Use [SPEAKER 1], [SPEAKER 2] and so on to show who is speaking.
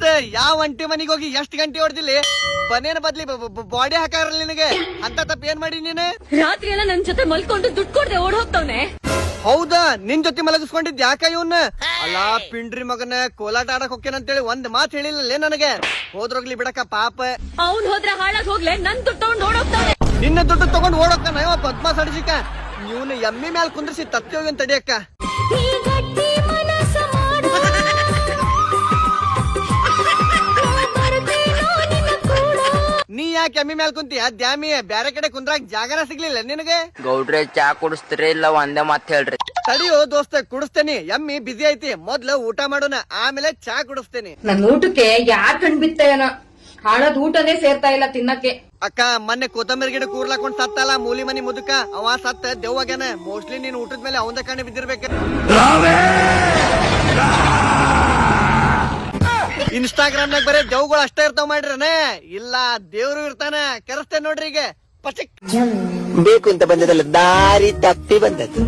[SPEAKER 1] ದೋಸ್ತ ಯಾವ ಒಂಟಿ ಮನಿಗೆ ಹೋಗಿ ಎಷ್ಟ್ ಗಂಟೆ ಹೊಡ್ದಿಲ್ಲಿ ಬನೇನ ಬದ್ಲಿ ಬಾಡಿ ಹಾಕಾರಲ್ಲ ನಿನಗೆ ಅಂತ ತಪ್ಪ ಏನ್ ಮಾಡಿ ನೀನು
[SPEAKER 2] ರಾತ್ರಿ ಎಲ್ಲ ನನ್ ಜೊತೆ ಮಲ್ಕೊಂಡು ದುಡ್ಡು ಕೊಡ್ದೆ ಓಡ್ ಹೋಗ್ತಾವ್ನೆ.
[SPEAKER 1] ಹೌದಾ ನಿನ್ ಜೊತೆ ಮಲಗಿಸ್ಕೊಂಡಿದ್ ಯಾಕ ಇವನ್ನ ಅಲ್ಲಾ ಪಿಂಡ್ರಿ ಮಗನ ಕೋಲಾಟ ಆಡಕ್ ಹೋಗ್ತೇನಂತೇಳಿ ಒಂದ್ ಮಾತ್ ಹೇಳಿಲ್ಲೇ ನನಗೆ. ಹೋದ್ರೋಗ್ಲಿ ಬಿಡಕ ಪಾಪ.
[SPEAKER 2] ಅವ್ನ್ ಹೋದ್ರೆ ಹಾಳಾಗ್ ಹೋಗ್ಲೆ, ನನ್ ದುಡ್ಡು ತಗೊಂಡ್ ಓಡೋಗ್ತಾವ್ನೆ.
[SPEAKER 1] ನಿನ್ನ ದುಡ್ಡು ತಗೊಂಡ್ ಓಡೋಗ್ತಾನ ಇವ ಪದ್ಮ ಸಡಿಸಿಕ. ಇವನು ಎಮ್ಮಿ ಮ್ಯಾಲ ಕುಂದ್ರಿಸಿ ತತ್ಯೋಗನ್ ತಡಿಯಕ್ಕ. ನೀ ಯಾಕೆ ಎಮ್ಮಿ ಮ್ಯಾಲ ಕುಂತೀಯ ದ್ಯಾಮಿ? ಬ್ಯಾರೆ ಕಡೆ ಕುಂದ್ರಾಕ್ ಜಾಗನ ಸಿಗ್ಲಿಲ್ಲ ನಿನಗೆ?
[SPEAKER 3] ಗೌಡ್ರೆ ಚಾ ಕುಡಿಸ್ತೀರಿ ಇಲ್ಲ ಒಂದೇ ಮಾತ್ ಹೇಳ್ರಿ.
[SPEAKER 1] ತಡಿಯೋ ದೋಸ್ತ ಕುಡಿಸ್ತೇನಿ. ಎಮ್ಮಿ ಬಿಸಿ ಐತಿ, ಮೊದ್ಲು ಊಟ ಮಾಡೋಣ, ಆಮೇಲೆ ಚಾ ಕುಡಿಸ್ತೇನಿ.
[SPEAKER 4] ನನ್ ಊಟಕ್ಕೆ ಯಾರ್ ಕಣ್ ಬಿತ್ತ ಏನೋ, ಹಾಳದ್ ಊಟನೇ ಸೇರ್ತಾ ಇಲ್ಲ ತಿನ್ನಕ್ಕೆ.
[SPEAKER 1] ಅಕ್ಕ ಮೊನ್ನೆ ಕೊತ್ತಂಬರಿ ಗಿಡ ಕೂರ್ಲಾಕೊಂಡ್ ಸತ್ತಲ್ಲ ಮೂಲಿ ಮನಿ ಮುದುಕ, ಅವ ಸತ್ತ ದೆವ್ವಾಗ್ಯಾನ. ಮೋಸ್ಟ್ಲಿ ನೀನ್ ಊಟದ ಮೇಲೆ ಅವಂದ ಕಣ್ಣು ಬಿದ್ದಿರ್ಬೇಕ. ಇನ್ಸ್ಟಾಗ್ರಾಮ್ ನಾಗ ಬರೀ ದೆವ್ಗಳು ಅಷ್ಟೇ ಇರ್ತಾವ ಮಾಡ್ರನೆ, ಇಲ್ಲ ದೇವ್ರು ಇರ್ತಾನ. ಕರೆಸ್ತೇನೆ ನೋಡ್ರಿ ಈಗ. ಪಚಿಕ್
[SPEAKER 5] ಬೇಕು ಅಂತ ಬಂದದಲ್ಲ, ದಾರಿ ತಪ್ಪಿ ಬಂದದ್ದು.